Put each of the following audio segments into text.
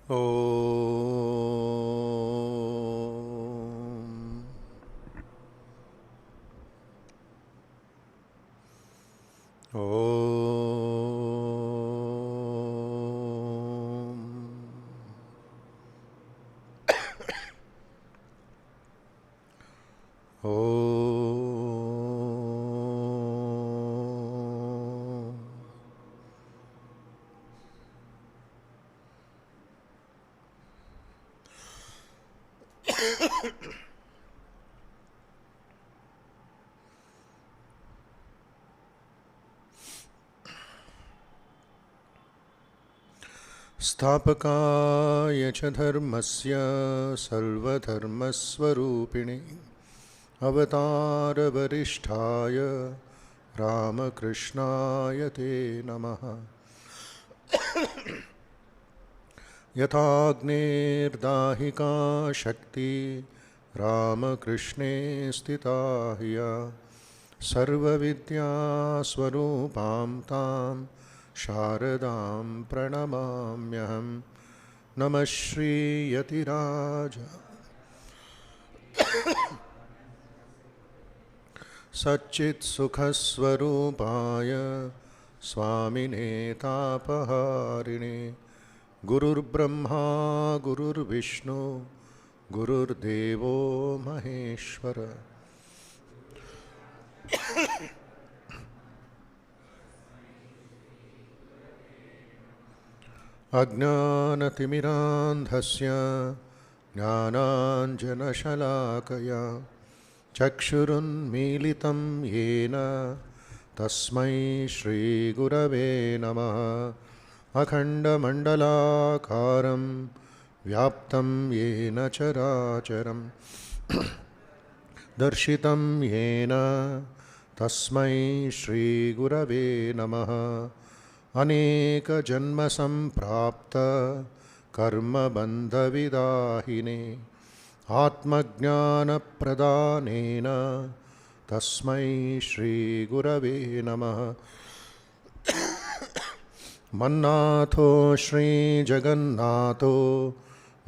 Om. Om. Om. स्थापकाय च धर्मस्य सर्वधर्मस्वरूपिणे अवतारवरिष्ठाय रामकृष्णाय ते नमः। यथाग्नेर्दाहिका शक्ति रामकृष्णे स्थिता ह्य सर्वविद्यास्वरूपां तां शारदां प्रणमाम्यहं। नमः श्रीयतिराज सच्चित्सुखस्वरूपाय स्वामिने तापहारिणे गुरुर्ब्रह्मा गुरुर्विष्णु गुरुर्देवो महेश्वर। अज्ञानतिमिरान्धस्य ज्ञानाञ्जनशलाकया चक्षुरुन्मीलितं येन तस्मै श्रीगुरवे नमः। अखण्डमण्डलाकारं व्याप्तं येन चराचरं दर्शितं येन तस्मै श्रीगुरवे नमः। अनेकजन्मसम्प्राप्त कर्मबन्धविदाहिने आत्मज्ञानप्रदानेन तस्मै श्रीगुरवे नमः। मन्नाथो श्रीजगन्नाथो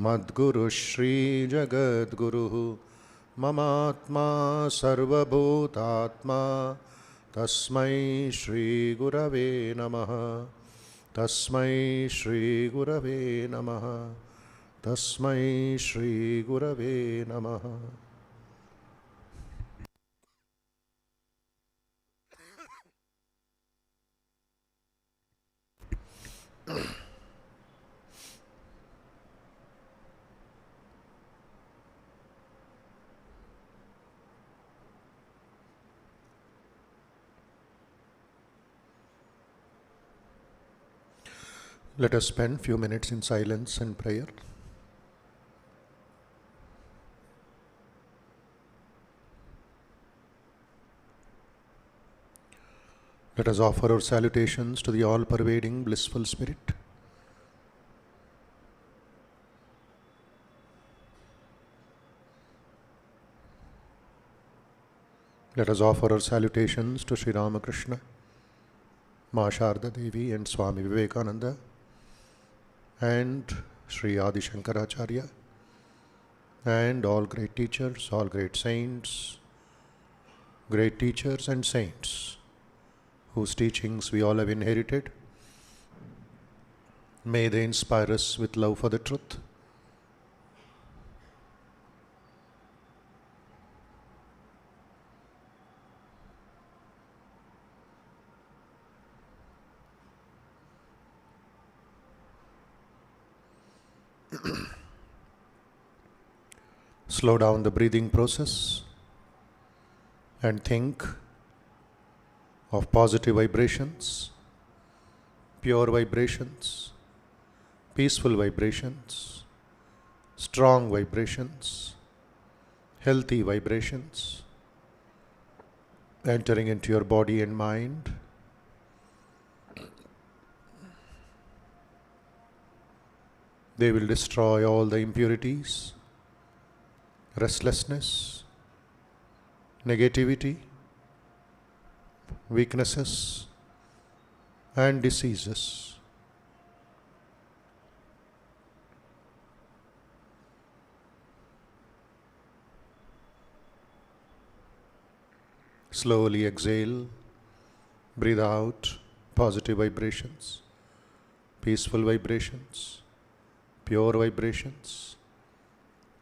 मद्गुरुः श्रीजगद्गुरुः ममात्मा सर्वभूतात्मा तस्मै श्रीगुरवे नमः। तस्मै श्रीगुरवे नमः। तस्मै श्रीगुरवे नमः। Let us spend few minutes in silence and prayer. Let us offer our salutations to the all-pervading blissful spirit. Let us offer our salutations to Sri Ramakrishna, Ma Sharda Devi and Swami Vivekananda and Sri Adi Shankaracharya and all great teachers, all great saints, great teachers and saints whose teachings we all have inherited. May they inspire us with love for the truth. Slow down the breathing process and think of positive vibrations, pure vibrations, peaceful vibrations, strong vibrations, healthy vibrations entering into your body and mind. They will destroy all the impurities, restlessness, negativity, weaknesses, and diseases. Slowly exhale. Breathe out positive vibrations, peaceful vibrations, pure vibrations,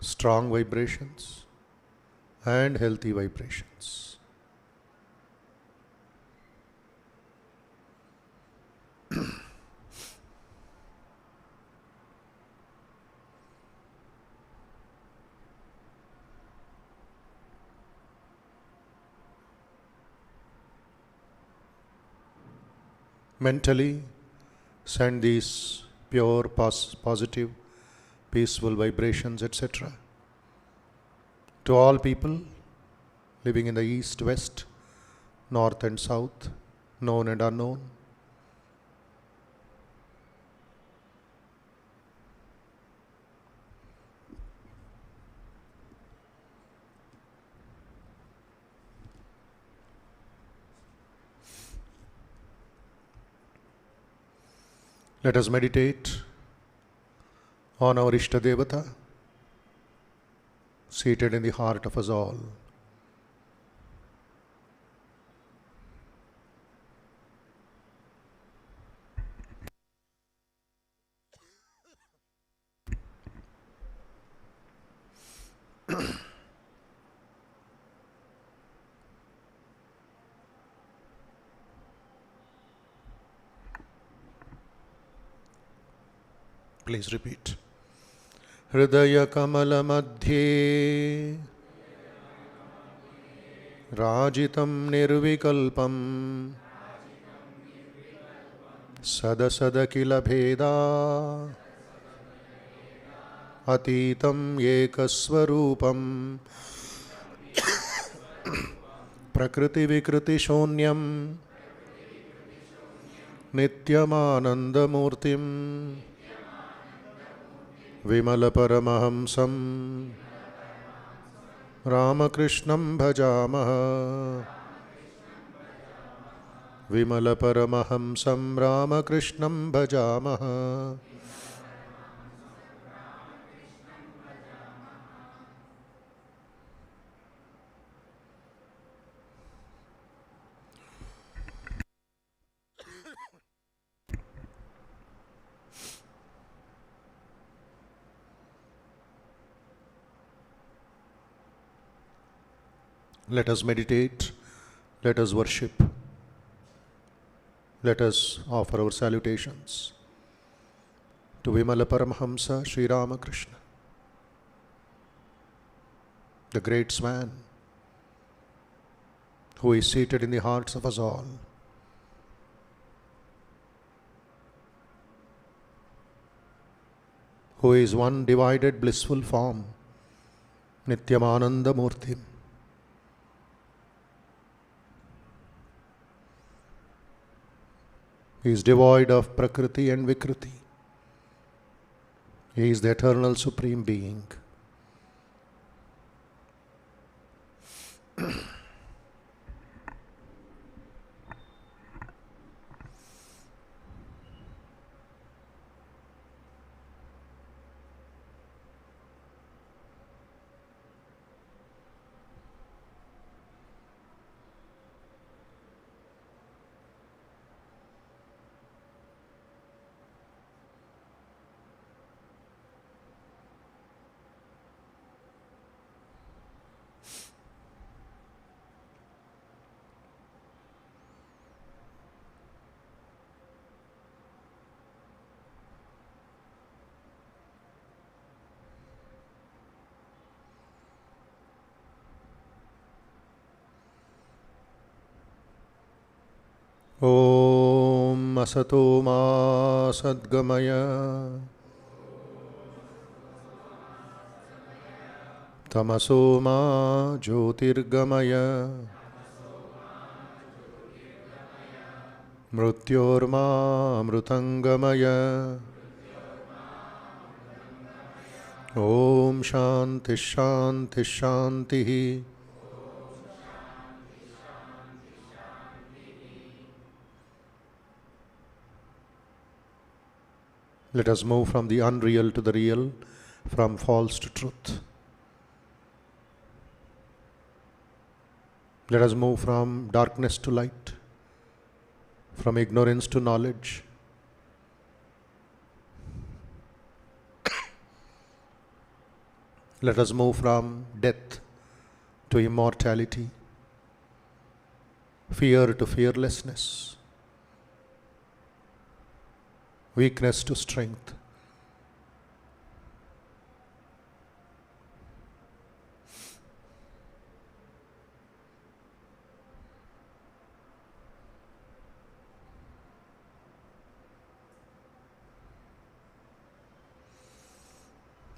strong vibrations, and healthy vibrations. Mentally, send these pure, positive, peaceful vibrations, etc., to all people living in the east, west, north, and south, known and unknown. Let us meditate on our Ishtadevata, seated in the heart of us all. Please repeat. Hridaya Kamala Madhye Rajitam Nirvikalpam Sadasada Kila Bheda Atitam Ekaswarupam Prakriti Vikriti Shonyam Nityamanandamurtim Vimala Paramahamsam Ramakrishnam Bhajamaha. Vimala Paramahamsam Ramakrishnam Bhajamaha. Let us meditate, let us worship, let us offer our salutations to Vimala Paramahamsa Sri Ramakrishna, the great swan who is seated in the hearts of us all. Who is one divided blissful form, Nityamananda Murti. He is devoid of Prakriti and Vikriti. He is the eternal Supreme Being. Om Asato Ma Sadgamaya Tamaso Ma Jyotirgamaya Mrutyorma Amrutangamaya. Om Shanti Shanti Shanti. Let us move from the unreal to the real, from false to truth. Let us move from darkness to light, from ignorance to knowledge. Let us move from death to immortality, fear to fearlessness, weakness to strength.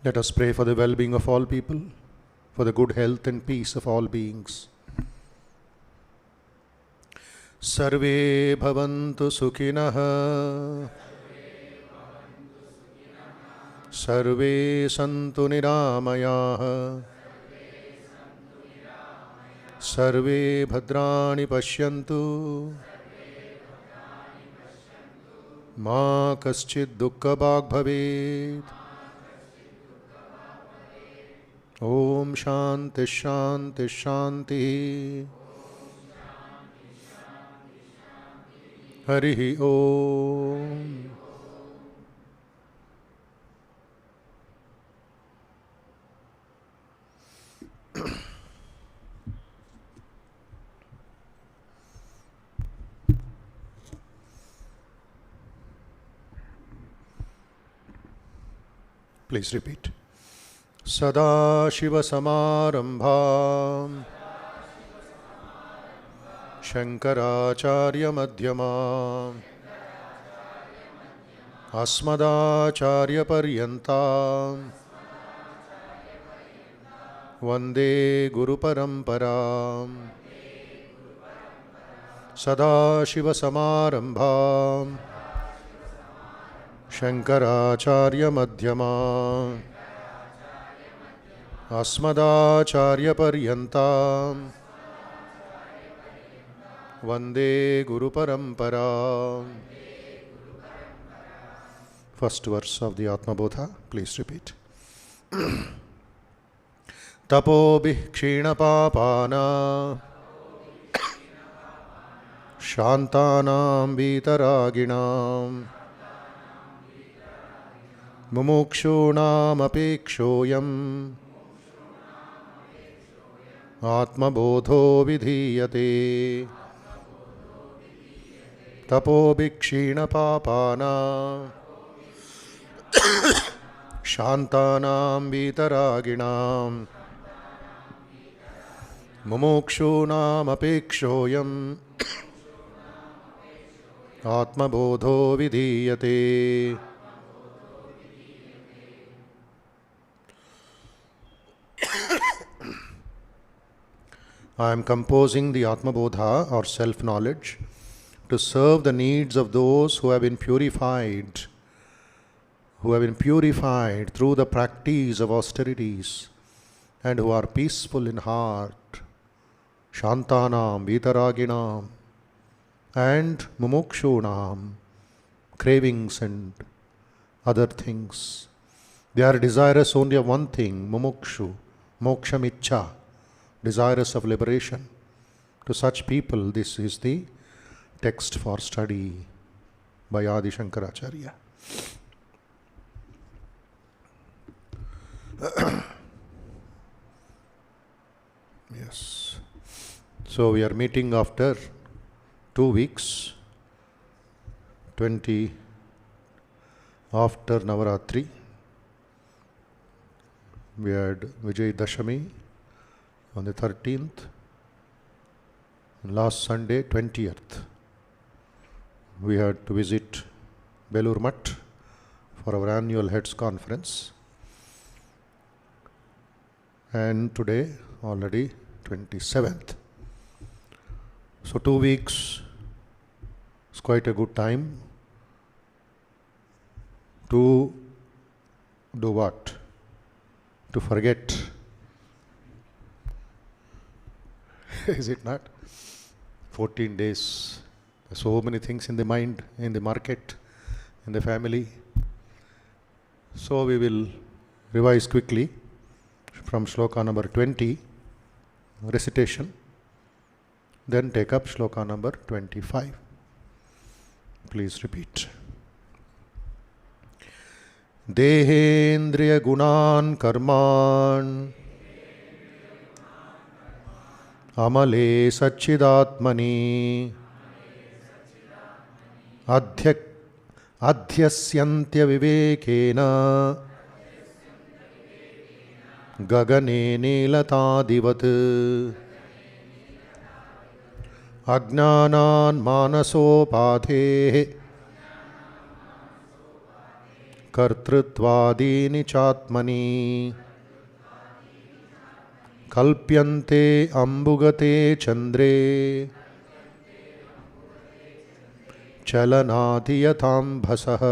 Let us pray for the well-being of all people, for the good health and peace of all beings. Sarve bhavantu sukhinah, sarve santu niramayah, sarve bhadrani pashyantu, ma kaschid dukkha bhag bhavet. Om Shanti Shanti Shanti. Harihi Om. Please repeat. Sadashivasamarambham Shankaracharya Madhyamam Asmadacharya Paryantam Vande Guru Paramparam. Sadashivasamarambham Shankaracharya Madhyamam Asmadacharya Paryantam Vande Guru Parampara. First verse of the Atma Bodha, please repeat. Tapobhi kshina papana Shantanam vitaraginam Mumukshunam apekshoyam Atma bodho vidhiyate. Tapobhikshina papana Shantanam vitaraginam Mumukshunam apekshoyam Atma bodho vidhiyate. I am composing the Atma Bodha or self-knowledge to serve the needs of those who have been purified through the practice of austerities and who are peaceful in heart, Shantanam, Vitaraginam, and Mumukshunam, cravings and other things. They are desirous only of one thing, Mumukshu, Mokshamicha, desirous of liberation. To such people, this is the text for study by Adi Shankaracharya. Yes. So we are meeting after 2 weeks, 20 after Navaratri. We had Vijay Dashami on the 13th, and last Sunday, 20th. We had to visit Belur Mutt for our annual Heads Conference. And today, already 27th. So 2 weeks is quite a good time to do what? To forget. Is it not? 14 days. So many things in the mind, in the market, in the family. So we will revise quickly from shloka number 20, recitation, Then take up shloka number 25. Please repeat. Dehendriya gunan karman amale sachidatmani adhyasyantya vivekena gagane nilatadivat ajnanan manasopadhe kartritvadini chatmani kalpyante ambugate chandre chalanati yatham bhasah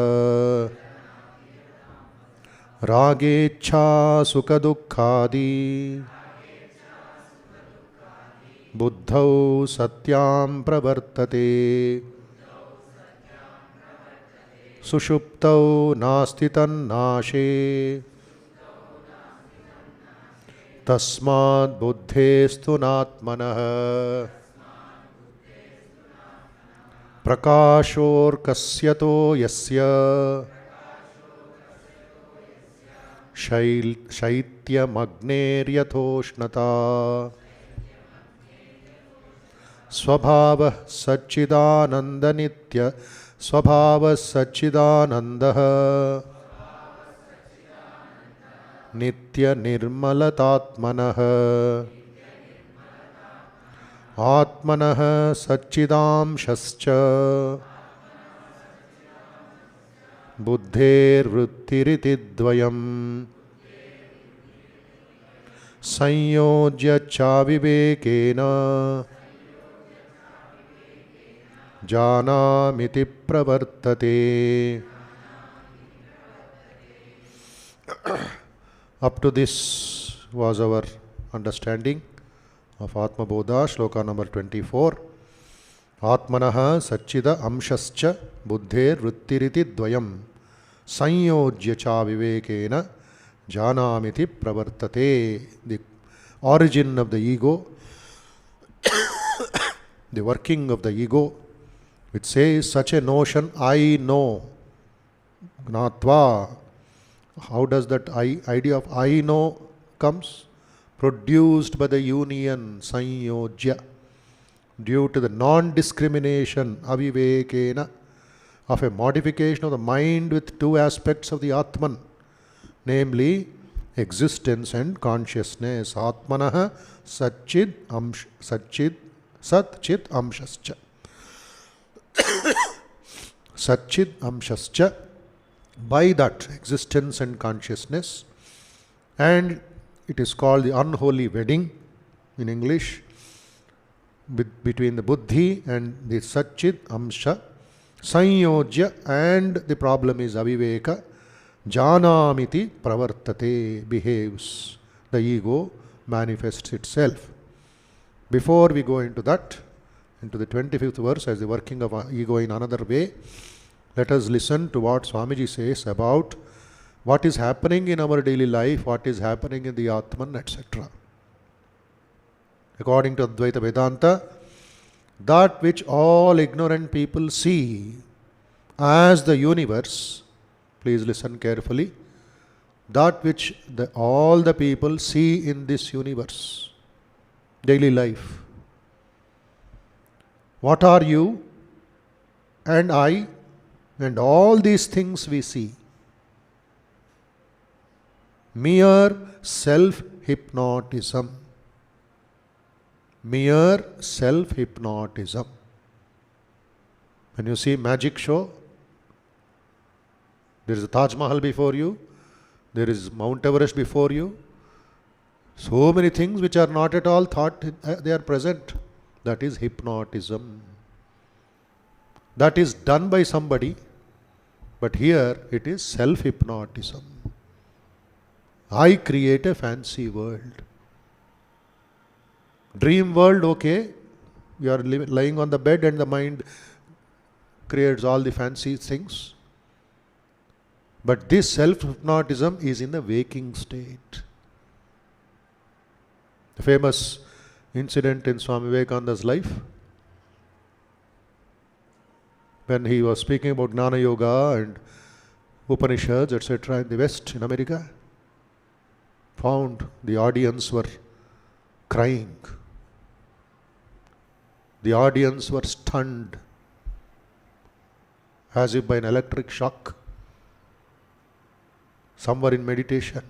ragecha sukhadukhadi buddhau satyam pravartate sushuptau nastitan nashe tasmad buddhestu natmanah prakashor kasyato yasya shaityamagneryatoshnata स्वभावः सच्चिदानन्दनित्य स्वभावः सच्चिदानन्दः नित्यनिर्मलतात्मनः आत्मनः सच्चिदांशश्च बुद्धेर्वृत्तिरिति द्वयम् संयोज्य चाविवेकेन जानामिति प्रवर्तते. Up to this was our understanding of Atma Bodha, shloka number 24. Atmanaha Satchida Amshascha Buddher Vrittiriti Dvayam Sanyojya cha Vivekena Janamiti Pravartate. The origin of the ego, the working of the ego, which says such a notion, I know, Gnatva. How does that idea of I know comes? Produced by the union, Sanyojya, due to the non-discrimination, Avivekena, of a modification of the mind with two aspects of the Atman, namely existence and consciousness. Atmanaha Satchid Sat Chit Amshascha. Satchid Amshascha, by that existence and consciousness, and it is called the unholy wedding in English between the Buddhi and the Satchid Amsha, Sanyojya, and the problem is Aviveka, Janamiti Pravartate, behaves. The ego manifests itself. Before we go into that, into the 25th verse as the working of ego in another way, let us listen to what Swamiji says about what is happening in our daily life, what is happening in the Atman, etc. According to Advaita Vedanta, that which all ignorant people see as the universe, please listen carefully, that which all the people see in this universe, daily life. What are you and I and all these things we see? Mere self-hypnotism. Mere self-hypnotism. When you see magic show, there is a Taj Mahal before you, there is Mount Everest before you, so many things which are not at all thought, they are present. That is hypnotism. That is done by somebody, but here it is self-hypnotism. I create a fancy world. Dream world, okay, you are lying on the bed and the mind creates all the fancy things. But this self-hypnotism is in the waking state. The famous incident in Swami Vivekananda's life when he was speaking about Gnana Yoga and Upanishads, etc. in the West, in America, found the audience were crying. The audience were stunned as if by an electric shock. Some were in meditation.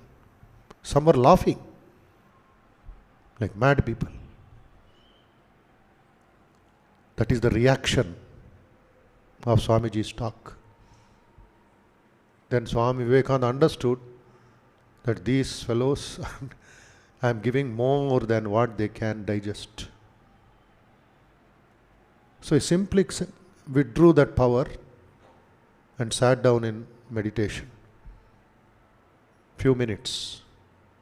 Some were laughing like mad people. That is the reaction of Swamiji's talk. Then Swami Vivekananda understood that these fellows, I am giving more than what they can digest. So he simply withdrew that power and sat down in meditation. Few minutes,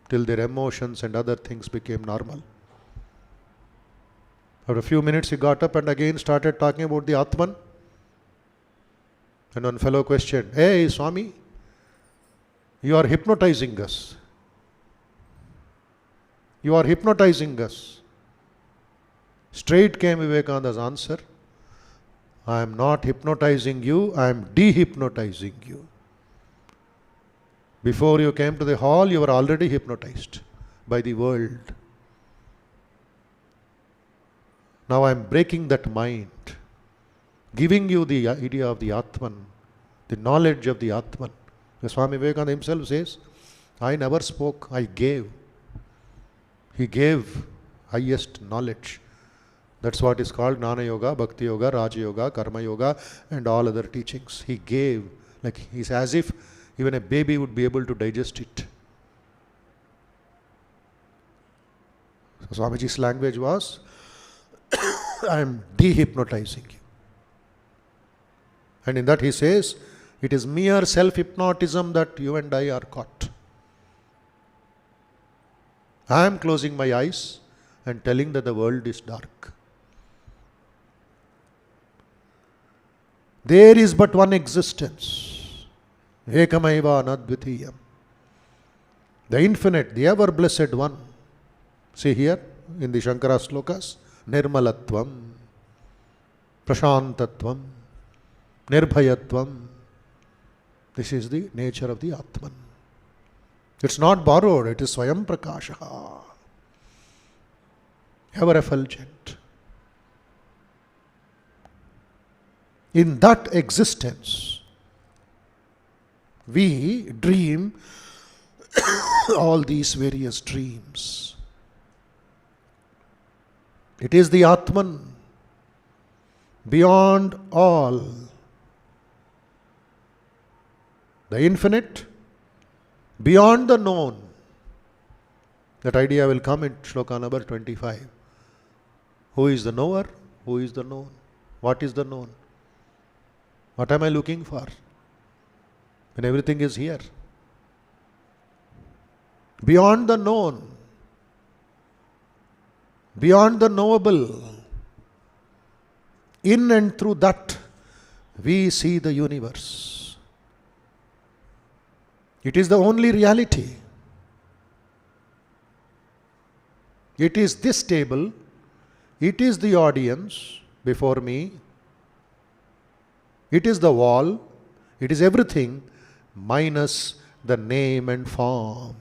till their emotions and other things became normal. After a few minutes he got up and again started talking about the Atman. And one fellow questioned, "Hey Swami, you are hypnotizing us. You are hypnotizing us." Straight came Vivekananda's answer, "I am not hypnotizing you, I am dehypnotizing you. Before you came to the hall, you were already hypnotized by the world. Now I am breaking that mind, giving you the idea of the Atman, the knowledge of the Atman." The Swami Vivekananda himself says, "I never spoke, I gave." He gave highest knowledge. That's what is called Gnana Yoga, Bhakti Yoga, Raja Yoga, Karma Yoga, and all other teachings. He gave, like he's as if even a baby would be able to digest it. So Swamiji's language was, "I am dehypnotizing you." And in that he says, it is mere self-hypnotism that you and I are caught. I am closing my eyes and telling that the world is dark. There is but one existence. Ekamaiva nadvitiyam. The infinite, the ever blessed one. See here in the Shankara slokas, Nirmalatvam, Prashantatvam, Nirbhayatvam. This is the nature of the Atman. It's not borrowed, it is Swayam Prakasha. Ever effulgent. In that existence, we dream all these various dreams. It is the Atman, beyond all, the infinite, beyond the known. That idea will come in shloka number 25. Who is the knower? Who is the known? What is the known? What am I looking for? When everything is here. Beyond the known, beyond the knowable, in and through that, we see the universe. It is the only reality. It is this table, it is the audience before me, it is the wall, it is everything minus the name and form.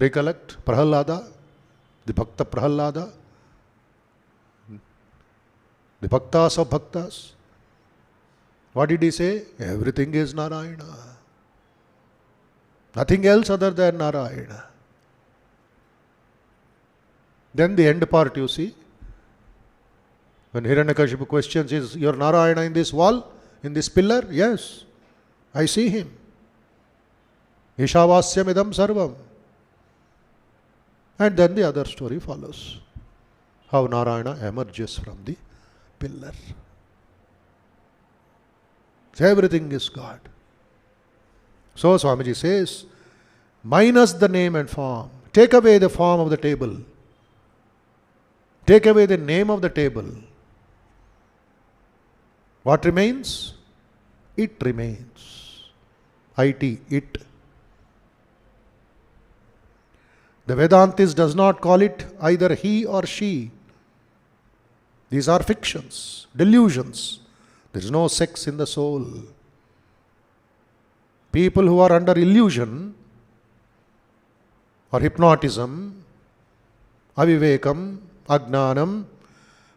Recollect Prahalada, the Bhakta Prahalada, the Bhaktas of Bhaktas. What did he say? Everything is Narayana. Nothing else other than Narayana. Then the end part you see, when Hiranyakashipu questions, is your Narayana in this wall, in this pillar? Yes, I see him. Ishavasyam idam sarvam. And then the other story follows. How Narayana emerges from the pillar. So everything is God. So Swamiji says, minus the name and form. Take away the form of the table. Take away the name of the table. What remains? It remains. It. The Vedantist does not call it either he or she. These are fictions, delusions. There is no sex in the soul. People who are under illusion or hypnotism, avivekam, agnanam,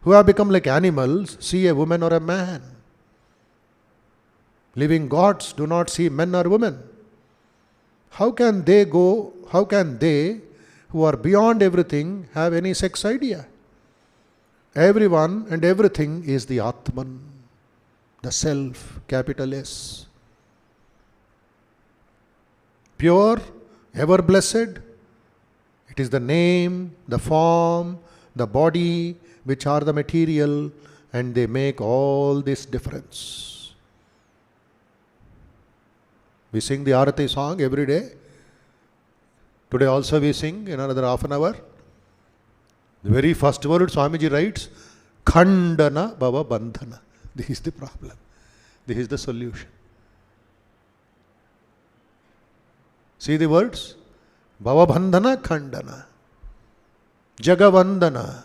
who have become like animals, see a woman or a man. Living gods do not see men or women. How can they, who are beyond everything, have any sex idea? Everyone and everything is the Atman, the self, capital S. Pure, ever blessed. It is the name, the form, the body, which are the material, and they make all this difference. We sing the Arati song every day. Today also we sing in another half an hour. The very first word Swamiji writes, Khandana Bhava Bandhana. This is the problem. This is the solution. See the words? Bhava Bandhana Khandana. Jagavandana.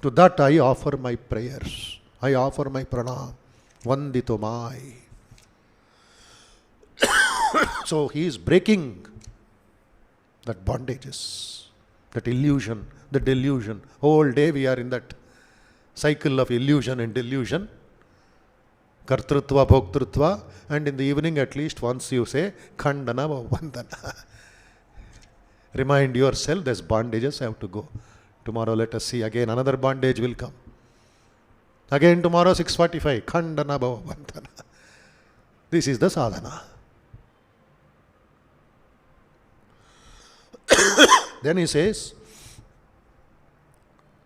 To that I offer my prayers. I offer my pranam. Vandito mai. So he is breaking that bondages, that illusion, the delusion. Whole day we are in that cycle of illusion and delusion. Kartrutva, bhoktrutva, and in the evening at least once you say, Khandana Vandana. Remind yourself there's bondages, I have to go. Tomorrow let us see again, another bondage will come. Again tomorrow 6:45, Khandana Vandana. This is the sadhana. Then he says,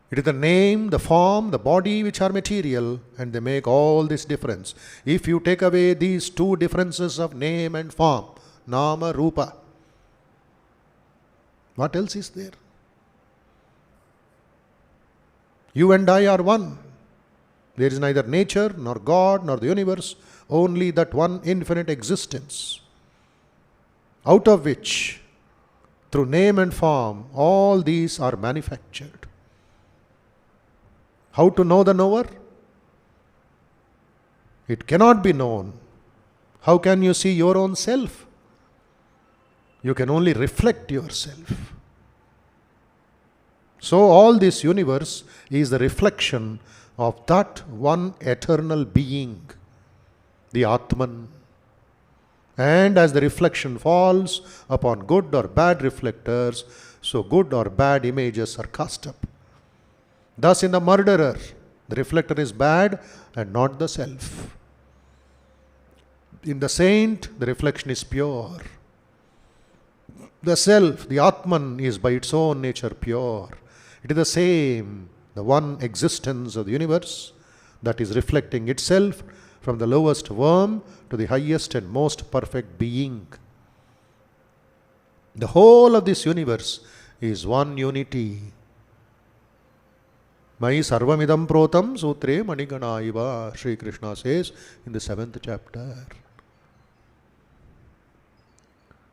it is the name, the form, the body which are material, and they make all this difference. If you take away these two differences of name and form, nama, rupa, what else is there? You and I are one. There is neither nature, nor God, nor the universe, only that one infinite existence, out of which, through name and form, all these are manufactured. How to know the knower? It cannot be known. How can you see your own self? You can only reflect yourself. So all this universe is the reflection of that one eternal being, the Atman. And as the reflection falls upon good or bad reflectors, so good or bad images are cast up. Thus in the murderer, the reflector is bad and not the self. In the saint, the reflection is pure. The self, the Atman, is by its own nature pure. It is the same, the one existence of the universe that is reflecting itself from the lowest worm to the highest and most perfect being. The whole of this universe is one unity. Mai sarvamidam protam sutre manigana iva, Sri Krishna says in the 7th chapter.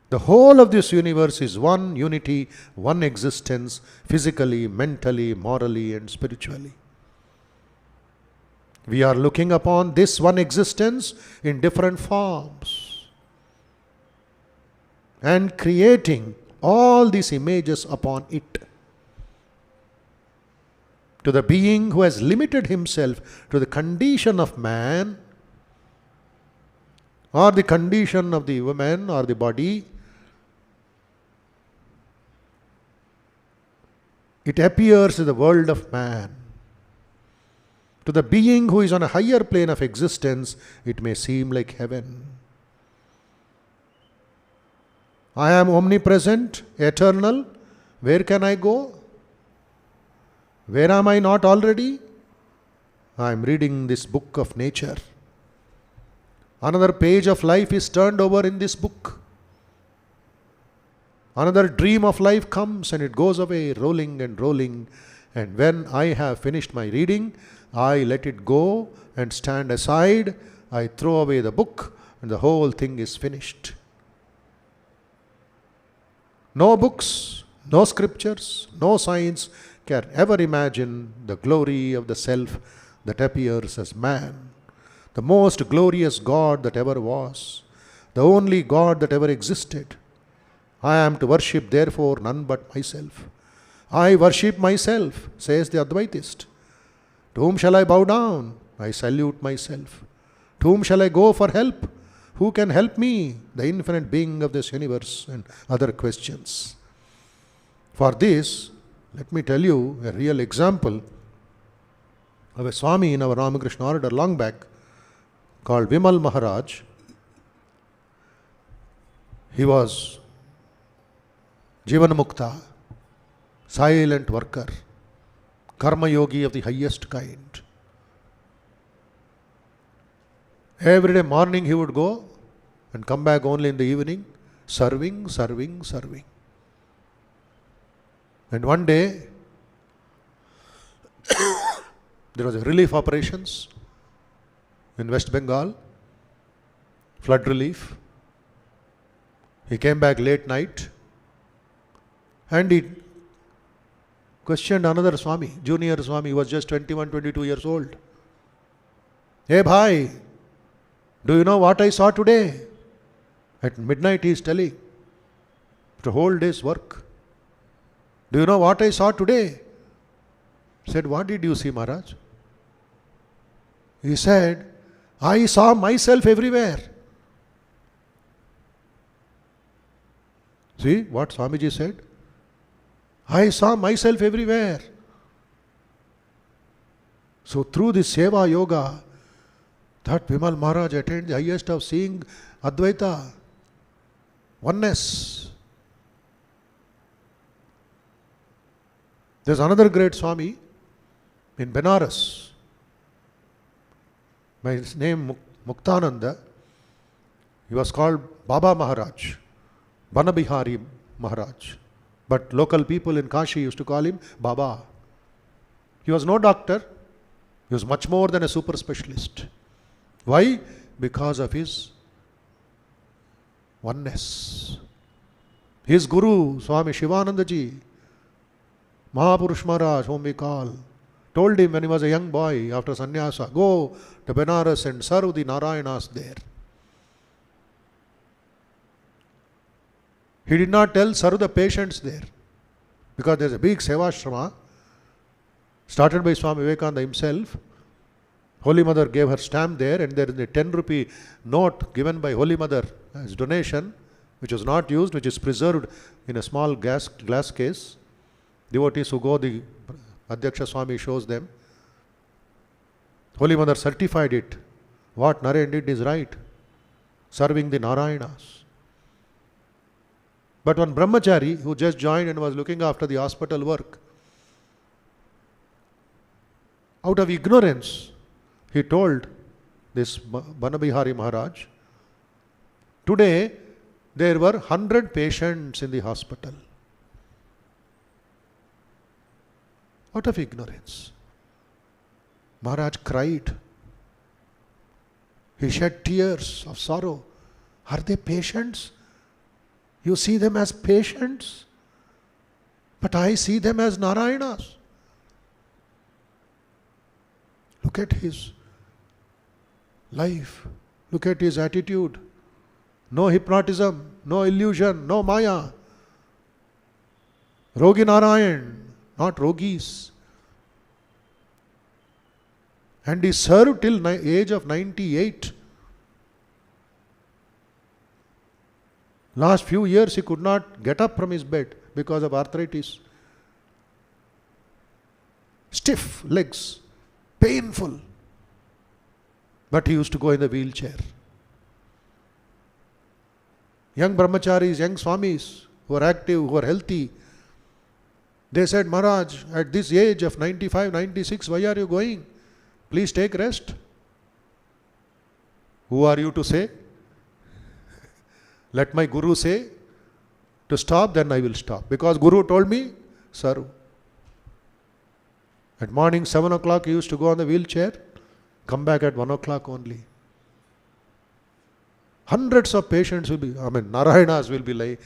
The whole of this universe is one unity, one existence, physically, mentally, morally, and spiritually. We are looking upon this one existence in different forms and creating all these images upon it. To the being who has limited himself to the condition of man or the condition of the woman or the body, it appears in the world of man. To the being who is on a higher plane of existence, it may seem like heaven. I am omnipresent, eternal. Where can I go? Where am I not already? I am reading this book of nature. Another page of life is turned over in this book. Another dream of life comes and it goes away, rolling and rolling. And when I have finished my reading, I let it go and stand aside. I throw away the book and the whole thing is finished. No books, no scriptures, no science can ever imagine the glory of the self that appears as man, the most glorious God that ever was, the only God that ever existed. I am to worship therefore none but myself. I worship myself, says the Advaitist. To whom shall I bow down? I salute myself. To whom shall I go for help? Who can help me? The infinite being of this universe, and other questions. For this, let me tell you a real example of a Swami in our Ramakrishna order long back called Vimal Maharaj. He was Jivan Mukta, silent worker, karma yogi of the highest kind. Every day morning he would go and come back only in the evening, serving. And one day, there was a relief operations in West Bengal, flood relief. He came back late night and he questioned another Swami, junior Swami, he was just 21, 22 years old. Hey bhai, do you know what I saw today? At midnight he is telling, after a whole day's work. Do you know what I saw today? Said, what did you see, Maharaj? He said, I saw myself everywhere. See what Swamiji said? I saw myself everywhere. So through this Seva Yoga, that Vimal Maharaj attained the highest of seeing Advaita, oneness. There's another great Swami in Benares, by his name Muktananda. He was called Baba Maharaj, Banabihari Maharaj. But local people in Kashi used to call him Baba. He was no doctor. He was much more than a super specialist. Why? Because of his oneness. His guru, Swami Shivanandaji, Mahapurush Maharaj, whom we call, told him when he was a young boy after sannyasa, go to Benares and serve the Narayanas there. He did not tell serve the patients there, because there is a big Sevashrama started by Swami Vivekananda himself. Holy Mother gave her stamp there, and there is a 10 rupee note given by Holy Mother as donation, which was not used, which is preserved in a small glass case. Devotees who go, the Adhyaksha Swami shows them. Holy Mother certified it. What Naren did is right, serving the Narayanas. But one brahmachari who just joined and was looking after the hospital work, out of ignorance, he told this Banabihari Maharaj, today there were 100 patients in the hospital. Out of ignorance. Maharaj cried. He shed tears of sorrow. Are they patients? You see them as patients, but I see them as Narayanas. Look at his life. Look at his attitude. No hypnotism, no illusion, no Maya. Rogi Narayan, not Rogis. And he served till age of 98. Last few years he could not get up from his bed because of arthritis. Stiff legs, painful. But he used to go in the wheelchair. Young brahmacharis, young swamis who are active, who are healthy, they said, Maharaj, at this age of 95, 96, why are you going? Please take rest. Who are you to say? Let my Guru say to stop, then I will stop. Because Guru told me, serve. At morning 7 o'clock he used to go on the wheelchair, come back at 1 o'clock only. Hundreds of patients will be, Narayanas will be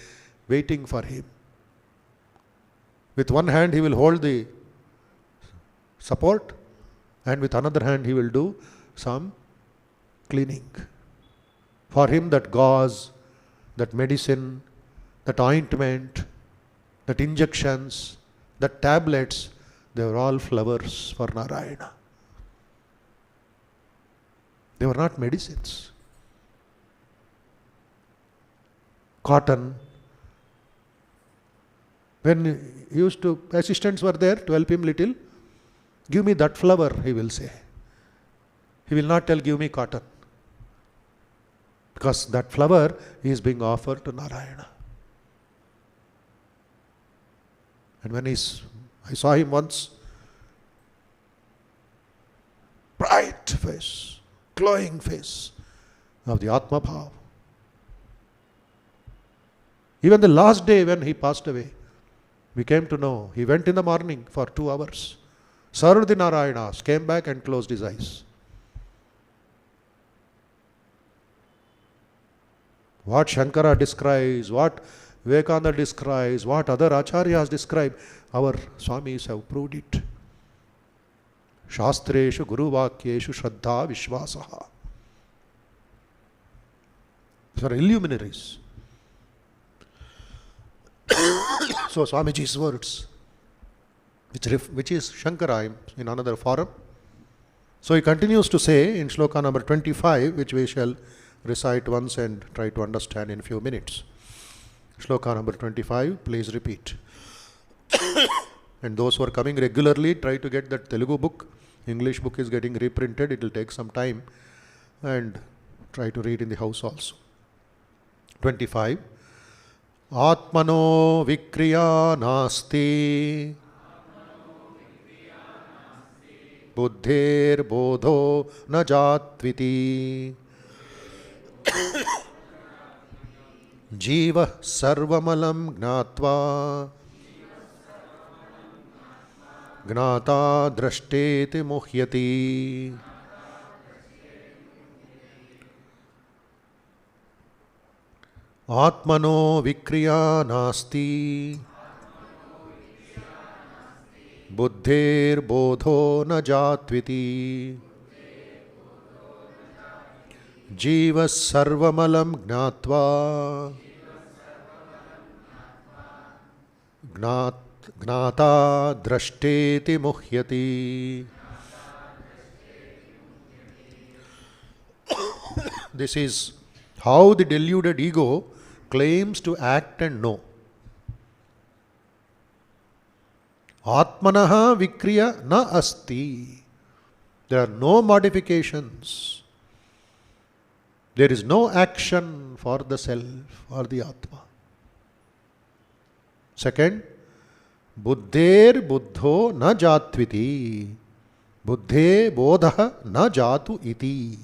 waiting for him. With one hand he will hold the support, and with another hand he will do some cleaning. For him that gauze, that medicine, that ointment, that injections, that tablets, they were all flowers for Narayana. They were not medicines. Cotton. When he used to, assistants were there to help him little, give me that flower, he will say. He will not tell, give me cotton. Because that flower is being offered to Narayana. And when I saw him once, bright face, glowing face of the Atma Bhava. Even the last day when he passed away, we came to know, he went in the morning for 2 hours, served the Narayanas, came back and closed his eyes. What Shankara describes, what Vivekananda describes, what other acharyas describe, our Swamis have proved it. Shastreshu Guru Vakyeshu Shraddha Vishwasaha. These are illuminaries. So Swamiji's words, which is Shankara in another forum. So he continues to say in shloka number 25, which we shall recite once and try to understand in a few minutes. Shloka number 25, please repeat. And those who are coming regularly, try to get that Telugu book. English book is getting reprinted. It will take some time. And try to read in the house also. 25. Atmano vikriya nasti buddhir bodho na jatviti jiva sarvamalam gnatva gnata drashteti muhyati. Atmano vikriya nasti buddhir bodho na jatviti jiva sarvamalam gnatva gnata drashteti muhyati. This is how the deluded ego claims to act and know. Atmanaha vikriya na asti. There are no modifications. There is no action for the self or the Atma. Second, buddher buddho na jatviti. Buddhe bodha na jatu iti.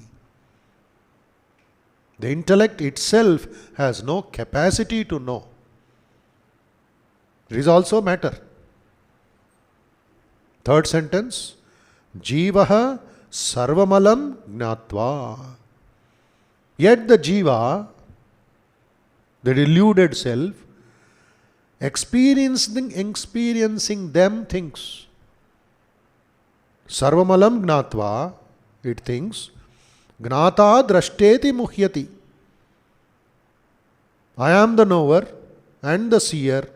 The intellect itself has no capacity to know. There is also matter. Third sentence, jivaha sarvamalam gnatva. Yet the jiva, the deluded self, experiencing them thinks. Sarvamalam gnatva, it thinks. Gnata drashteti muhyati. I am the knower and the seer,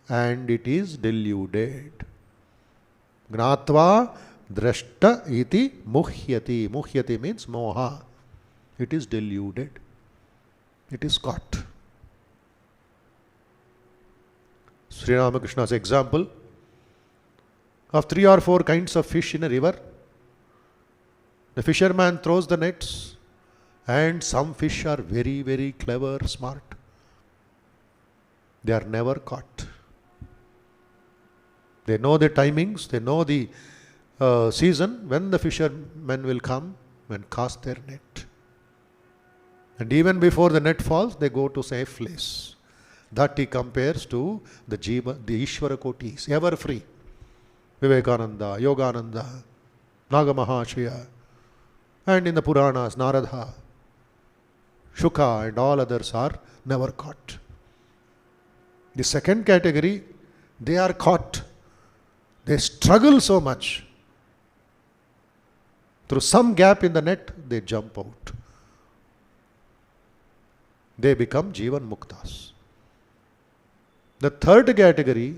and it is deluded. Gnatva drashta iti muhyati. Muhyati means moha. It is deluded. It is caught. Sri Ramakrishna's example of 3 or 4 kinds of fish in a river. The fisherman throws the nets, and some fish are very, very clever, smart. They are never caught. They know the timings, they know the season when the fishermen will come and cast their net. And even before the net falls, they go to safe place. That he compares to the Jiva, the Ishvara Kotis, ever free. Vivekananda, Yogananda, Nagamahashaya, and in the Puranas, Narada, Shuka and all others are never caught. The second category, they are caught. They struggle so much. Through some gap in the net, they jump out. They become Jivan Muktas. The third category,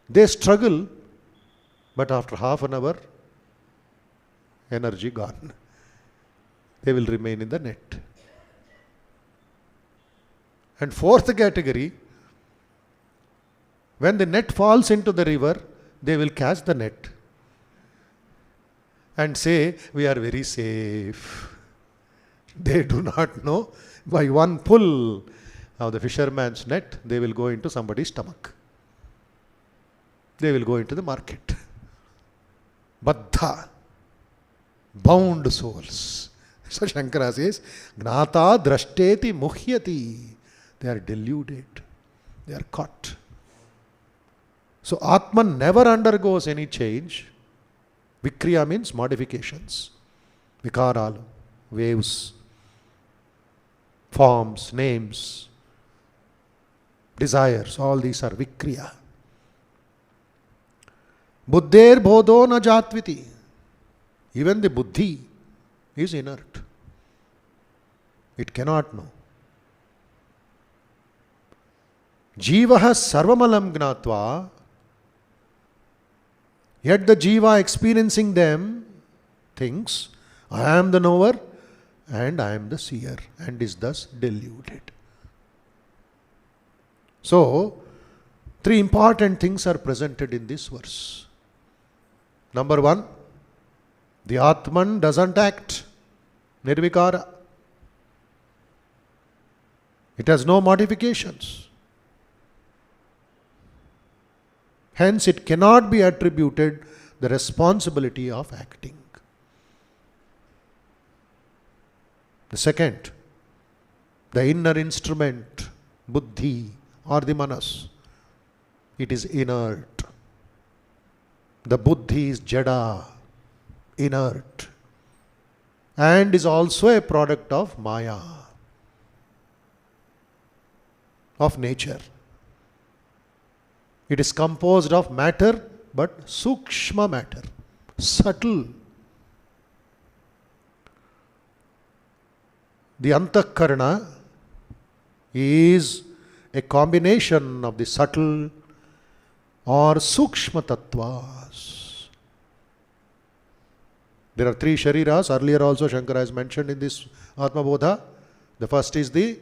they struggle, but after half an hour, energy gone. They will remain in the net. And fourth category, when the net falls into the river, they will catch the net and say, we are very safe. They do not know, by one pull of the fisherman's net, they will go into somebody's stomach. They will go into the market. Baddha, bound souls. So Shankara says, Gnata drashteti muhyati. They are deluded. They are caught. So Atman never undergoes any change. Vikriya means modifications. Vikaralu, waves, forms, names, desires, all these are Vikriya. Buddher bodho na jatviti. Even the buddhi is inert. It cannot know. Jivaha sarvamalam gnatva. Yet the jiva experiencing them thinks, I am the knower and I am the seer, and is thus deluded. So, three important things are presented in this verse. Number one, the Atman doesn't act. Nirvikara. It has no modifications. Hence, it cannot be attributed the responsibility of acting. The second, the inner instrument, buddhi or the manas, it is inert. The buddhi is jada, inert, and is also a product of maya, of nature. It is composed of matter, but sukshma matter, subtle. The antakarana is a combination of the subtle or sukshma tattvas. There are three shariras. Earlier also Shankara has mentioned in this Atma Bodha. The first is the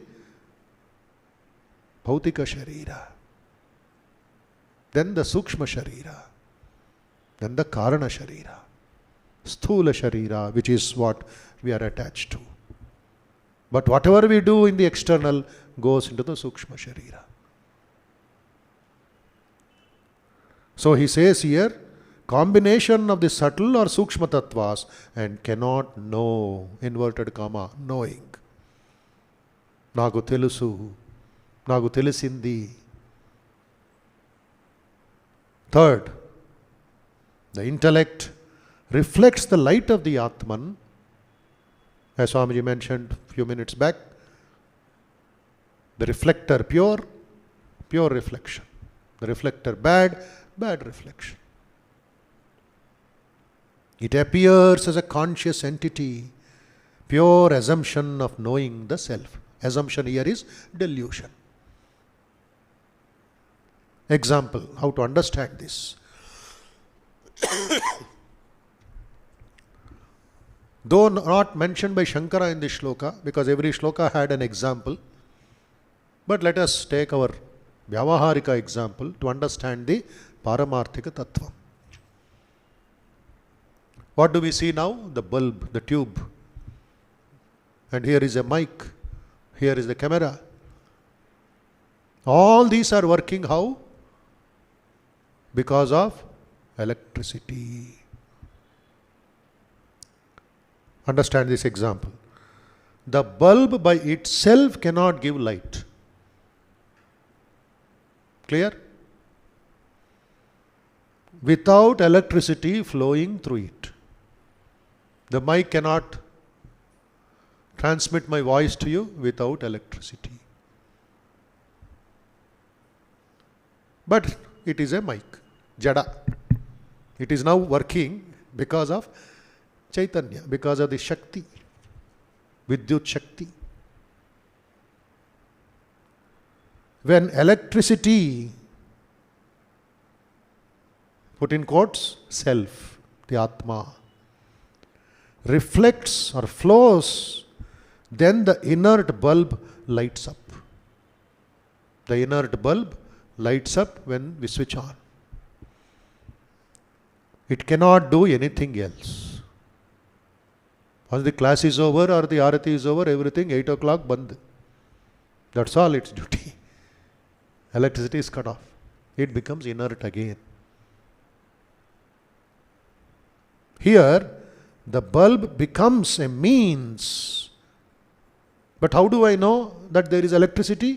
bhautika sharira. Then the sukshma sharira. Then the karana sharira. Sthula sharira, which is what we are attached to. But whatever we do in the external goes into the sukshma sharira. So he says here, combination of the subtle or sukshma tattvas and cannot know, inverted comma, knowing. Nagu telusu, nagu telisindi. Third, the intellect reflects the light of the Atman, as Swamiji mentioned a few minutes back. The reflector pure, pure reflection. The reflector bad, bad reflection. It appears as a conscious entity, pure assumption of knowing the self. Assumption here is delusion. Example, how to understand this. Though not mentioned by Shankara in this shloka, because every shloka had an example, but let us take our Vyavaharika example to understand the Paramarthika Tattva. What do we see now? The bulb, the tube. And here is a mic. Here is the camera. All these are working how? Because of electricity. Understand this example. The bulb by itself cannot give light. Clear? Without electricity flowing through it. The mic cannot transmit my voice to you without electricity. But it is a mic, Jada. It is now working because of Chaitanya, because of the Shakti, Vidyut Shakti. When electricity, put in quotes, self, the Atma, reflects or flows, then the inert bulb lights up. The inert bulb lights up when we switch on. It cannot do anything else. Once the class is over or the arati is over, everything 8 o'clock band. That's all its duty. Electricity is cut off. It becomes inert again. Here, the bulb becomes a means. But how do I know that there is electricity?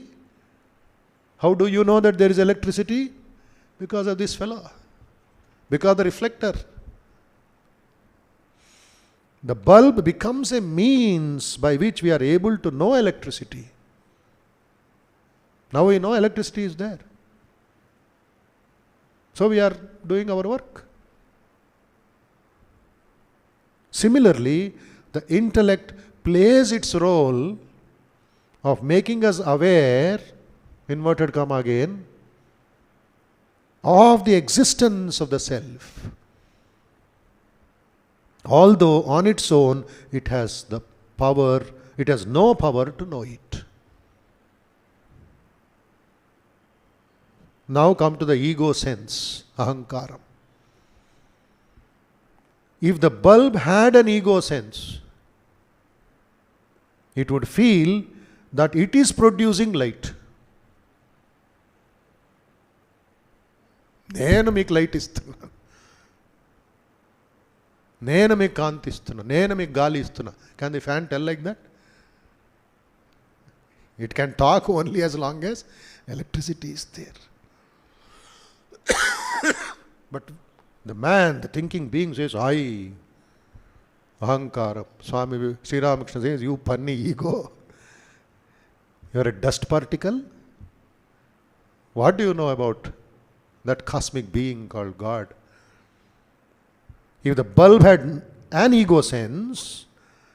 How do you know that there is electricity? Because of this fellow. Because of the reflector. The bulb becomes a means by which we are able to know electricity. Now we know electricity is there. So we are doing our work. Similarly, the intellect plays its role of making us aware, inverted comma again, of the existence of the self. Although on its own it has the power, it has no power to know it. Now come to the ego sense, ahankaram. If the bulb had an ego sense, it would feel that it is producing light. నేను మీకు light ఇస్తున్నా, నేను మీకు కాంతి ఇస్తున్నా, నేను మీకు గాలి ఇస్తున్నా. Can the fan tell like that? It can talk only as long as electricity is there. But the man, the thinking being says, I, ahankaram. Swami Sri Ramakrishna says, you punny ego. You are a dust particle. What do you know about that cosmic being called God? If the bulb had an ego sense,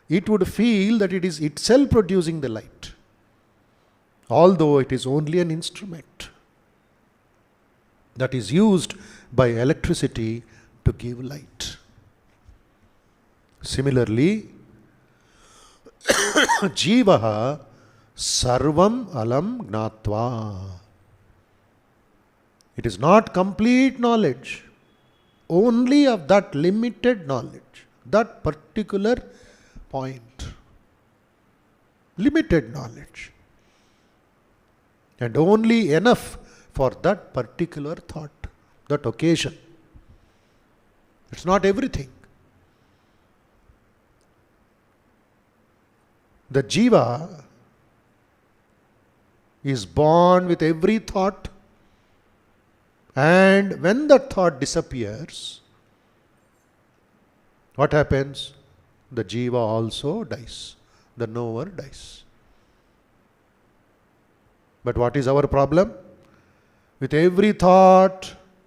it would feel that it is itself producing the light, although it is only an instrument that is used by electricity to give light. Similarly, Jivaha sarvam alam gnatva. It is not complete knowledge, only of that limited knowledge, that particular point. Limited knowledge. And only enough for that particular thought, that occasion. It's not everything. The jiva is born with every thought, and when that thought disappears, what happens? The jiva also dies. The knower dies. But what is our problem? With every thought,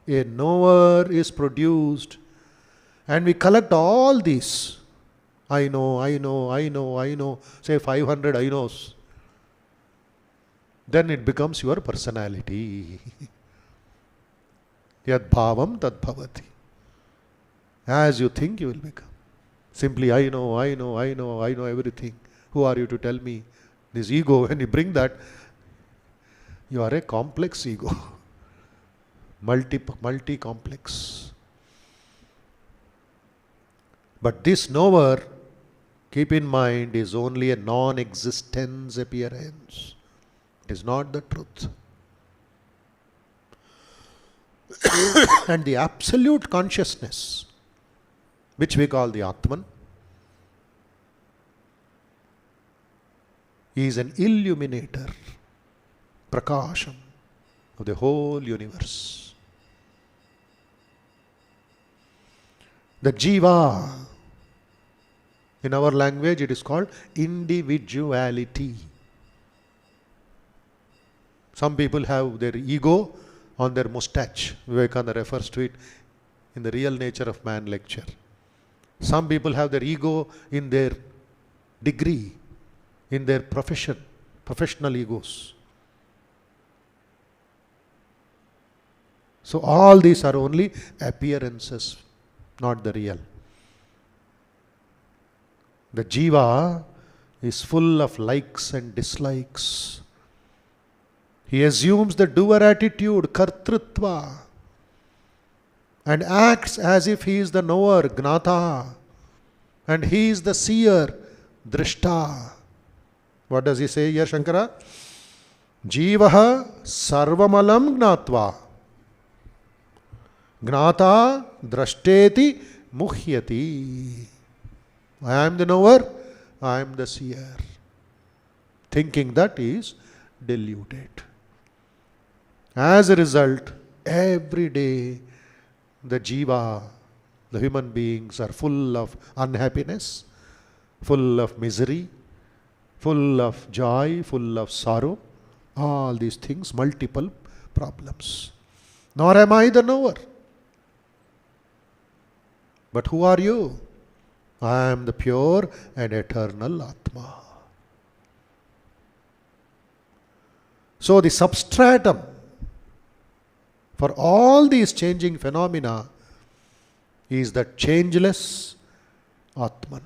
a knower is produced, and we collect all these. I know, say 500 I knows. Then it becomes your personality. Yad bhavam tad bhavati. As you think, you will become. Simply, I know everything. Who are you to tell me? This ego, when you bring that, you are a complex ego. Multi-complex. But this knower, keep in mind, is only a non-existence appearance. It is not the truth. And the absolute consciousness, which we call the Atman, is an illuminator, prakasham, of the whole universe. The jiva, in our language it is called individuality. Some people have their ego on their mustache. Vivekananda refers to it in the Real Nature of Man lecture. Some people have their ego in their degree, in their profession, professional egos. So all these are only appearances, not the real. The jiva is full of likes and dislikes. He assumes the doer attitude, kartrutva, and acts as if he is the knower, gnata, and he is the seer, drishta. What does he say here, Shankara? Jivaha sarvamalam gnatva, gnata drashteti muhyati. I am the knower, I am the seer. Thinking that is deluded. As a result, every day the jiva, the human beings, are full of unhappiness, full of misery, full of joy, full of sorrow. All these things, multiple problems. Nor am I the knower. But who are you? I am the pure and eternal Atma. So the substratum for all these changing phenomena is that changeless Atman.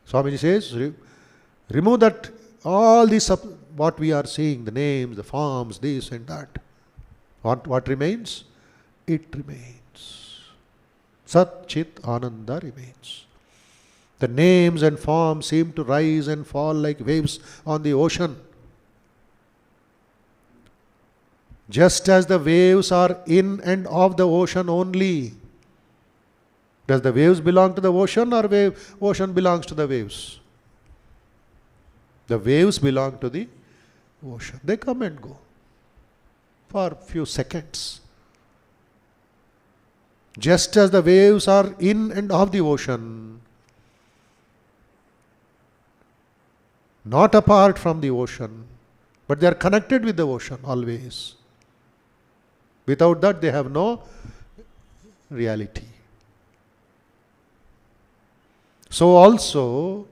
Swamiji says, remove that, all these, what we are seeing, the names, the forms, this and that. What remains? It remains. Sat Chit Ananda remains. The names and forms seem to rise and fall like waves on the ocean. Just as the waves are in and of the ocean only. Does the waves belong to the ocean, or ocean belongs to the waves? The waves belong to the ocean. They come and go for a few seconds. Just as the waves are in and of the ocean, not apart from the ocean, but they are connected with the ocean always. Without that, they have no reality. So also,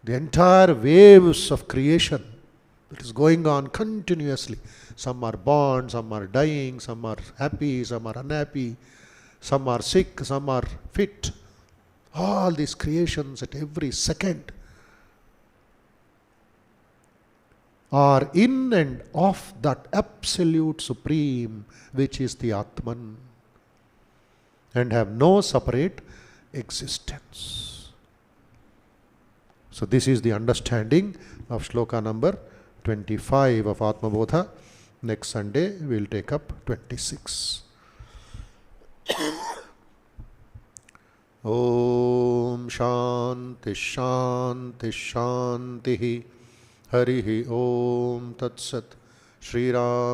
the entire waves of creation that is going on continuously. Some are born, some are dying, some are happy, some are unhappy, some are sick, some are fit. All these creations at every second are in and of that absolute supreme, which is the Atman, and have no separate existence. So this is the understanding of shloka number 25 of Atma Bodha. Next Sunday we will take up 26. Om Shanti Shanti Shanti Harihi Om Tat Sat. Shri Ram